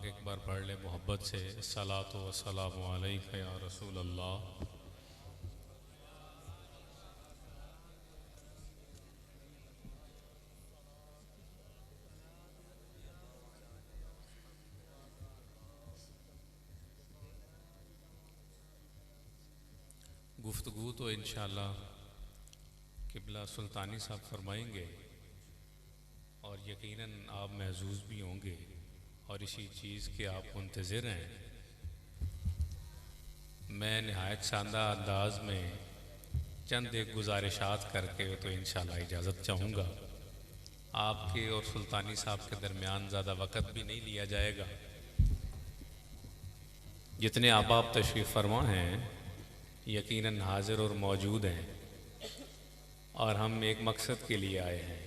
एक बार पढ़ ले मोहब्बत से, सलातो व सलामु अलैका या रसूल अल्लाह। गुफ्तगू तो इंशाअल्लाह किबला सुल्तानी साहब फरमाएंगे और यकीनन आप महजूज भी होंगे और इसी चीज़ के आप मुंतज़िर हैं। मैं नहायत शानदार अंदाज में चंद एक गुजारिशात करके तो इंशाअल्लाह इजाज़त चाहूँगा। आपके और सुल्तानी साहब के दरमियान ज़्यादा वक़्त भी नहीं लिया जाएगा। जितने आप तशरीफ़ फरमा हैं यकीनन हाजिर और मौजूद हैं और हम एक मकसद के लिए आए हैं।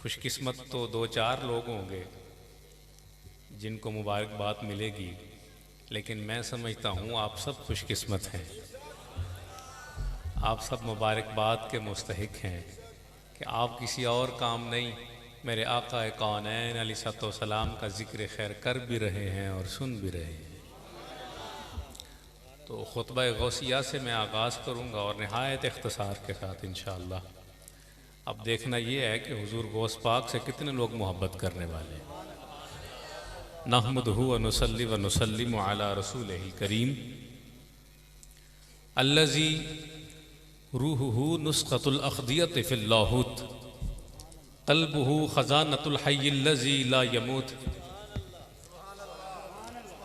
खुशकिस्मत तो दो चार लोग होंगे जिनको मुबारकबाद मिलेगी, लेकिन मैं समझता हूँ आप सब खुशकिस्मत हैं। आप सब मुबारकबाद के मुस्तहिक हैं कि आप किसी और काम नहीं, मेरे आका कौनैन अलैहिस्सलाम का ज़िक्र खैर कर भी रहे हैं और सुन भी रहे हैं। तो खुतबा गौसिया से मैं आगाज़ करूँगा और नहायत इख्तिसार के साथ इंशाअल्लाह। अब देखना ये है कि हुजूर गौस पाक से कितने लोग मोहब्बत करने वाले हैं। नहमदुहु व नुसल्ली व नुसल्लिमु अला रसूलिहिल करीम अल्लज़ी रूहुहु नुस्ख़तुल अख़दियत फ़िल लाहूत क़ल्बुहु ख़ज़ानतुल हय्यिल लज़ी ला यमूत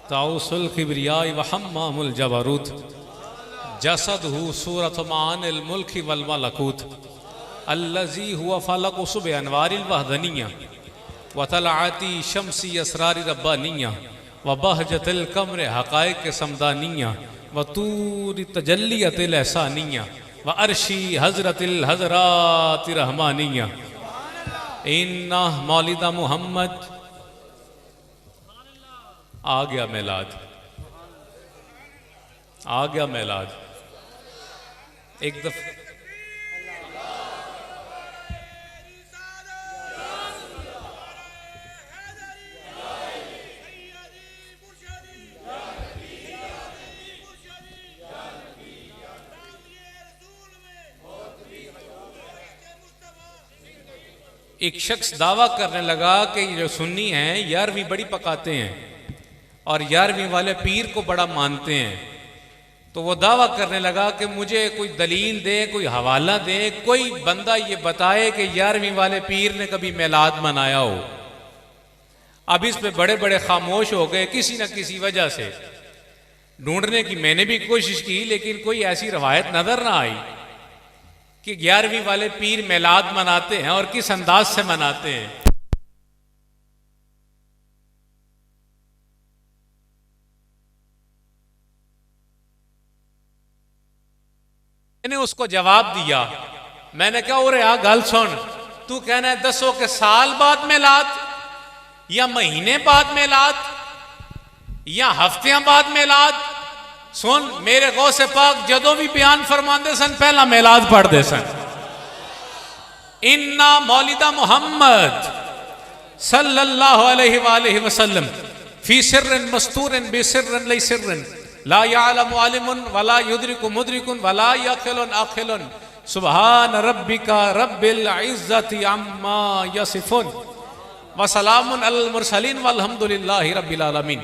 ताउसुल किब्रियाई व हम्मामुल जबरूत जसदहु सूरत मानिल मुल्क वल मलकूत अल्लज़ी हुवा फलक़ु सुबह अनवारिल वहदनिया व तलआती शम्सी असरार रब्बानिया व बहजतिल कमर हक़ाइक़ समदानिया व तूर तजल्लियतिल एहसानिया व अर्शी हज़रतिल हज़रात रहमानिया। इन्ना मौलिदा मुहम्मद आ गया मेलाद, आ गया मेलाद। एक दफा एक शख्स दावा करने लगा कि जो सुन्नी हैं 11वीं बड़ी पकाते हैं और 11वीं वाले पीर को बड़ा मानते हैं। तो वो दावा करने लगा कि मुझे कोई दलील दे, कोई हवाला दे, कोई बंदा ये बताए कि 11वीं वाले पीर ने कभी मिलाद मनाया हो। अब इस पे बड़े बड़े खामोश हो गए। किसी न किसी वजह से ढूंढने की मैंने भी कोशिश की, लेकिन कोई ऐसी रवायत नजर ना आई कि 11वीं वाले पीर मिलाद मनाते हैं और किस अंदाज से मनाते हैं। मैंने उसको जवाब दिया, मैंने कहा ओरे आ गल सुन, तू कहना है दसो के साल बाद मिलाद या महीने बाद मिलाद या हफ्तियां बाद मिलाद। सुन, मेरे गौसे पाक जदों भी बयान फरमाते सन पहला मिलाद पढ़ते सन। इन्ना मौलिदा मुहम्मद सल्लल्लाहु अलैहि वसल्लम फी सिर्रिन मस्तूरिन बिसिर्रिन लै सिर्रिन ला यअलमु आलिमुन वला युद्रिकु मुद्रिकुन वला यक़िलुन आक़िलुन सुब्हान रब्बिका रब्बिल इज़्ज़ति अम्मा यसिफुन व सलामुन अलल मुरसलीन वल्हम्दुलिल्लाहि रब्बिल आलमीन।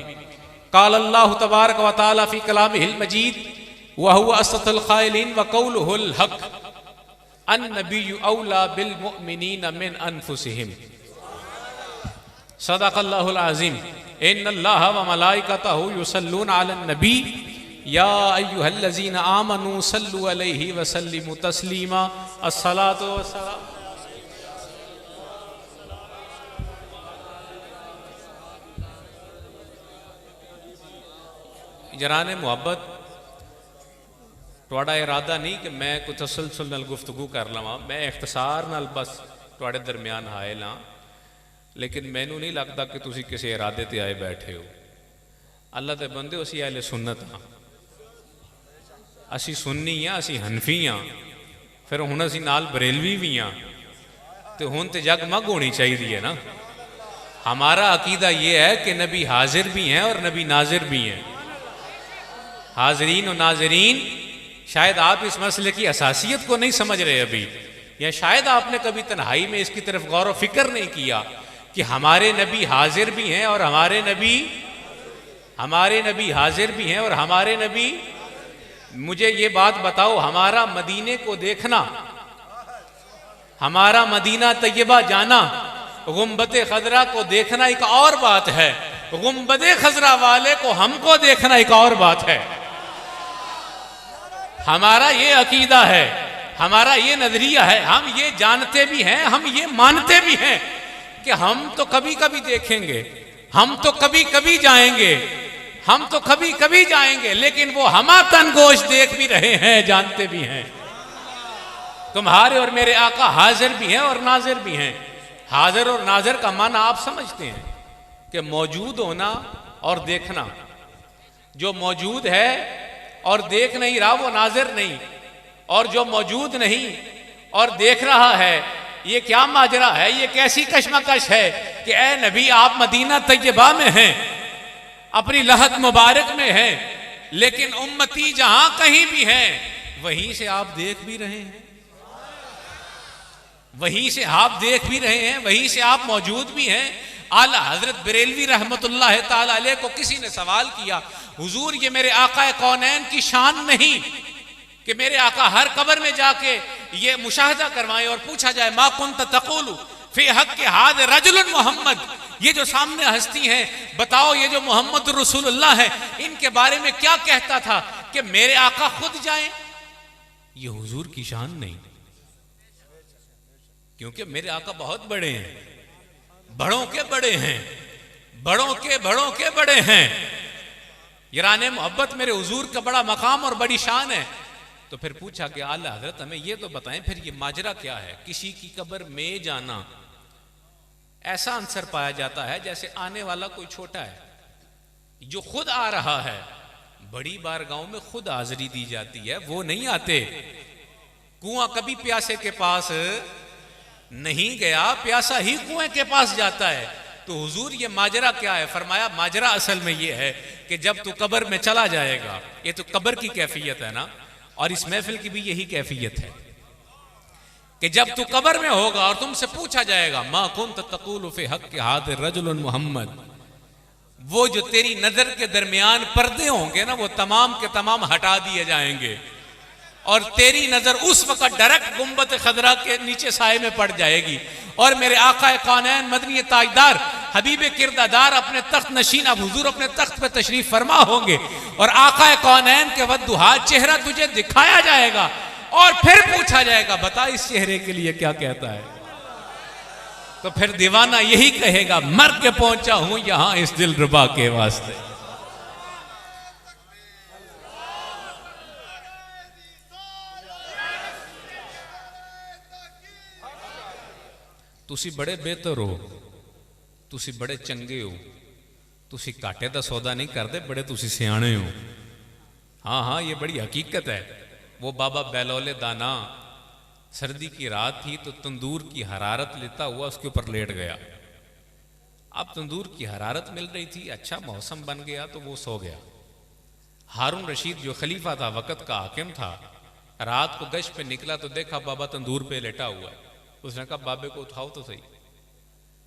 क़ाल अल्लाहु तबारक व तआला फ़ी कलामिहिल मजीद व हुवा असदुल क़ाइलिन व क़ौलुहुल हक़ अन्नबिय्यु औला बिल मुअमिनीना मिन अनफुसिहिम सदक़ल्लाहुल अज़ीम। इन्नल्लाहा व मलाइकतहु युसल्लूना अलन नबी या अय्युहल्लज़ीना आमनू सल्लु अलैहि व सल्लिमू तस्लीमा। अस्सलातु वस्सलाम। जराने मुहब्बत तुहाड़ा इरादा नहीं कि मैं कोई तसलसल नाल गुफ्तगू कर लवां, मैं इख्तिसार नाल बस तुहाड़े दरमियान हायल हाँ, लेकिन मैनू नहीं लगता कि तुसी किसी इरादे ते आए बैठे हो। अल्लाह दे बंदे असी अहले सुन्नत हाँ, असी सुन्नी हाँ, असी हनफी हाँ, फिर हुण असी नाल बरेलवी भी हाँ, तो हुण तो जगमग होनी चाहिए है ना। हमारा अकीदा ये है कि नबी हाजिर भी हैं और नबी नाजिर भी हैं। हाजरीन और नाजरीन, शायद आप इस मसले की असासियत को नहीं समझ रहे अभी, या शायद आपने कभी तन्हाई में इसकी तरफ गौर व फिक्र नहीं किया कि हमारे नबी हाजिर भी हैं और हमारे नबी हाजिर भी हैं और हमारे नबी। मुझे ये बात बताओ, हमारा मदीने को देखना, हमारा मदीना तैयबा जाना, गुम्बद खजरा को देखना एक और बात है, गुम्बद खजरा वाले को हमको देखना एक और बात है। हमारा ये अकीदा है, हमारा ये नजरिया है, हम ये जानते भी हैं, हम ये मानते भी हैं कि हम तो कभी कभी देखेंगे, हम तो कभी कभी जाएंगे, हम तो कभी कभी जाएंगे, लेकिन वो हमा तनगोश देख भी रहे हैं, जानते भी हैं। तुम्हारे और मेरे आका हाजिर भी हैं और नाजिर भी हैं। हाजिर और नाजिर का माना आप समझते हैं कि मौजूद होना और देखना। जो मौजूद है और देख नहीं रहा वो नाजिर नहीं, और जो मौजूद नहीं और देख रहा है, ये क्या माजरा है, ये कैसी कशमकश है कि ए नबी आप मदीना तैयबा में हैं, अपनी लहद मुबारक में हैं, लेकिन उम्मती जहां कहीं भी हैं वहीं से आप देख भी रहे हैं, वहीं से आप देख भी रहे हैं, वहीं से आप मौजूद भी हैं। आला हजरत बरेलवी रहमतुल्लाह ताला अलैह को किसी ने सवाल किया, हुजूर ये मेरे आका कौनैन की शान नहीं कि मेरे आका हर कब्र में जाके ये मुशाहदा करवाएं और पूछा जाए मा कुंत तक़ूलु फी हक़ हाद रजुल मोहम्मद, ये जो सामने हस्ती हैं बताओ ये जो मोहम्मद रसूलुल्लाह है इनके बारे में क्या कहता था, कि मेरे आका खुद जाएं? ये हुजूर की शान नहीं, क्योंकि मेरे आका बहुत बड़े हैं, बड़ों के बड़े हैं, बड़ों के बड़े हैं। याराने मोहब्बत मेरे हुजूर का बड़ा मकाम और बड़ी शान है। तो फिर पूछा कि आला हजरत हमें ये तो बताएं फिर ये माजरा क्या है, किसी की कब्र में जाना। ऐसा आंसर पाया जाता है जैसे आने वाला कोई छोटा है, जो खुद आ रहा है, बड़ी बारगाहों में खुद हाजिरी दी जाती है, वो नहीं आते। कुआं कभी प्यासे के पास नहीं गया, प्यासा ही कुएं के पास जाता है। तो हुजूर ये माजरा क्या है? फरमाया माजरा असल में ये है कि जब तू कब्र में चला जाएगा, ये तो कब्र की कैफियत है ना, और इस महफिल की भी यही कैफियत है कि जब तू कब्र में होगा और तुमसे पूछा जाएगा मा कुंत तक़ूलु फी हक़्क़ि हाज़िर रजुल मोहम्मद, वो जो तेरी नजर के दरमियान पर्दे होंगे ना वो तमाम के तमाम हटा दिए जाएंगे और तेरी नजर उस वक्त डायरेक्ट गुम्बद खजरा के नीचे साए में पड़ जाएगी और मेरे आका कौनैन मदनी ताजदार हबीब किरदादार अपने तख्त नशीन अब हुजूर अपने तख्त पे तशरीफ फरमा होंगे और आका कौनैन के वद्दुहा चेहरा तुझे दिखाया जाएगा और फिर पूछा जाएगा बता इस चेहरे के लिए क्या कहता है। तो फिर दीवाना यही कहेगा मर के पहुंचा हूं यहां इस दिलरुबा के वास्ते। तुसी बड़े बेहतर हो, तुसी बड़े चंगे हो, तुसी घाटे का सौदा नहीं करते, बड़े तुसी सियाने हो। हाँ हाँ ये बड़ी हकीकत है। वो बाबा बैलोले दाना सर्दी की रात थी तो तंदूर की हरारत लेता हुआ उसके ऊपर लेट गया। अब तंदूर की हरारत मिल रही थी, अच्छा मौसम बन गया तो वो सो गया। हारून रशीद जो खलीफा था, वक़्त का हाकिम था, रात को गश्त पे निकला तो देखा बाबा तंदूर पे लेटा हुआ है। उसने कहा बाबे को उठाओ तो सही।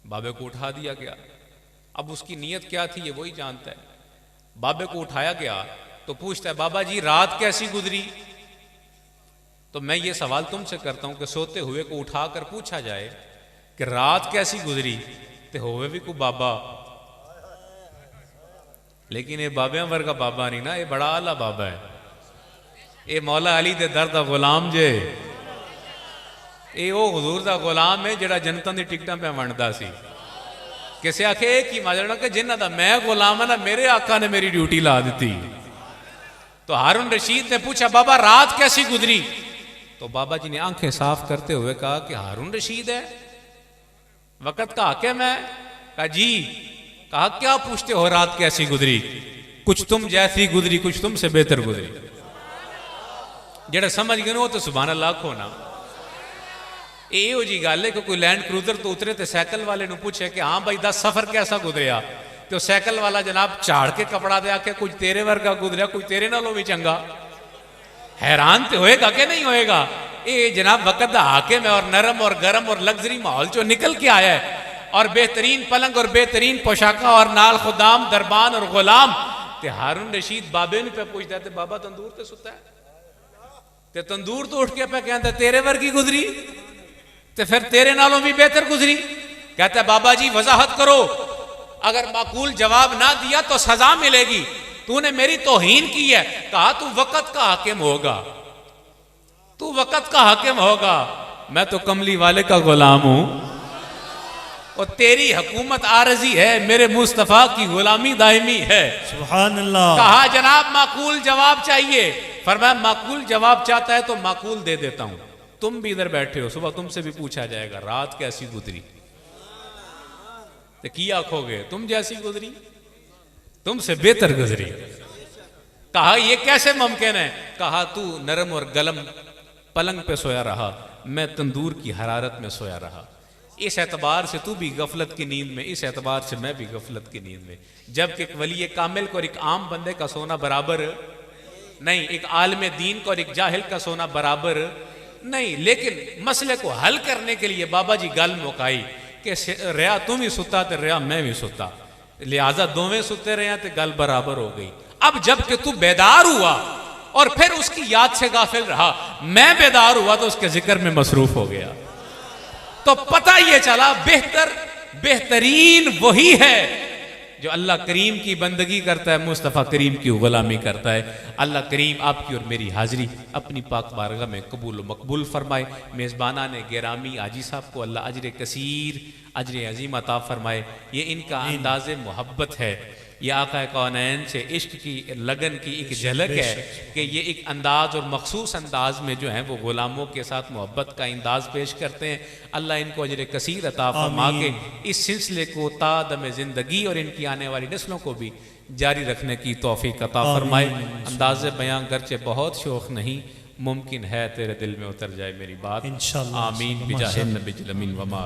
बाबे को उठा दिया गया। अब उसकी नीयत क्या थी ये वही जानता है। बाबे को उठाया गया तो पूछता है बाबा जी रात कैसी गुजरी? तो मैं ये सवाल तुमसे करता हूं कि सोते हुए को उठाकर पूछा जाए कि रात कैसी गुजरी तो होवे भी को बाबा, लेकिन ये बाबे वर्गा बाबा नहीं ना, ये बड़ा आला बाबा है। ये मौला अली दे दर दा गुलाम जे, ये वो हुजूर दा गुलाम है जिहड़ा जनता दी टिकटां पे वंडदा सी। किसे आखे एक ही माजरा कि जिन्हां दा मैं गुलाम है ना मेरे आका ने मेरी ड्यूटी ला दी। तो हारून रशीद ने पूछा बाबा रात कैसी गुजरी? तो बाबा जी ने आंखें साफ करते हुए कहा कि हारून रशीद है, वक़्त का हाकिम है। कहा जी। कहा क्या पूछते हो रात कैसी गुजरी? कुछ तुम जैसी गुजरी, कुछ तुमसे बेहतर गुजरी। जेड़ा समझ गए वो तो सुभान अल्लाह को ना। ਇਹੋ ਜੀ ਗੱਲ ਹੈ ਕਿ ਕੋਈ ਲੈਂਡ ਕਰੂਜ਼ਰ ਤੋਂ ਉਤਰੇ ਤੇ ਸਾਈਕਲ ਵਾਲੇ ਨੂੰ ਪੁੱਛੇ ਕਿ ਹਾਂ ਭਾਈ 10 ਸਫ਼ਰ कैसा गुजरिया, तो साइकिल वाला जनाब झाड़ के कपड़ा दे आके कुछ तेरे वर्गा गुजरिया, कुछ तेरे नालों भी चंगा। हैरान तो होएगा कि नहीं होएगा। ये जनाब वक्त दा हाकिम है और नरम और गर्म और लग्जरी माहौल चो निकल के आया है, और बेहतरीन पलंग और बेहतरीन पोशाका और नाल खुदाम दरबान और गुलाम। ते हारून रशीद बाबे ने पे पूछता है बाबा तंदूर ते सुता है, ते तंदूर तो उठ के पे कहता तेरे वर्गी गुजरी, तो फिर तेरे नालों भी बेहतर गुजरी। कहता है बाबा जी वजाहत करो, अगर माकूल जवाब ना दिया तो सजा मिलेगी, तूने मेरी तौहीन की है। कहा तू वक्त का हाकिम होगा, तू वक्त का हाकिम होगा, मैं तो कमली वाले का गुलाम हूं, और तेरी हुकूमत आरजी है, मेरे मुस्तफा की गुलामी दायमी है। सुभान अल्लाह। कहा जनाब माकूल जवाब चाहिए, फरमाया माकूल जवाब चाहता है तो माकूल दे देता हूं। तुम भी इधर बैठे हो, सुबह तुमसे भी पूछा जाएगा रात कैसी गुजरी, तो की आखोगे तुम जैसी गुजरी, तुमसे बेहतर गुजरी। कहा ये कैसे मुमकिन है। कहा तू नरम और गलम पलंग पे सोया रहा, मैं तंदूर की हरारत में सोया रहा। इस एतबार से तू भी गफलत की नींद में, इस एतबार से मैं भी गफलत की नींद में। जबकि एक वली कामिल को और एक आम बंदे का सोना बराबर नहीं, एक आलिम दीन को और एक जाहिल का सोना बराबर नहीं। लेकिन मसले को हल करने के लिए बाबा जी गल मुकाई कि रहा तुम ही सुता तो रहा मैं भी सुता, लिहाजा दोवें सुते रहे तो गल बराबर हो गई। अब जबकि तू बेदार हुआ और फिर उसकी याद से गाफिल रहा, मैं बेदार हुआ तो उसके जिक्र में मसरूफ हो गया, तो पता ये चला बेहतरीन वही है जो अल्लाह करीम की बंदगी करता है, मुस्तफ़ा करीम की गुलामी करता है। अल्लाह करीम आपकी और मेरी हाजिरी अपनी पाक बारगाह में कबूल मकबूल फरमाए। मेज़बाना ने गिरामी आजी साहब को अल्लाह अजर कसीर अजर अजीम अता फरमाए। ये इनका अंदाज़ मोहब्बत है, ये आका कौनैन से इश्क की लगन की एक झलक है कि ये एक अंदाज और मखसूस अंदाज में जो है वो गुलामों के साथ मोहब्बत का अंदाज पेश करते हैं। अल्लाह इनको अजर कसीर अता फरमा के इस सिलसिले को तादम ज़िंदगी और इनकी आने वाली नस्लों को भी जारी रखने की तौफीक अता फरमाए। अंदाज़ बयां गर्चे बहुत शौक नहीं, मुमकिन है तेरे दिल में उतर जाए मेरी बात। इंशाअल्लाह आमीन बिजाहिन नबी अमीन वमा।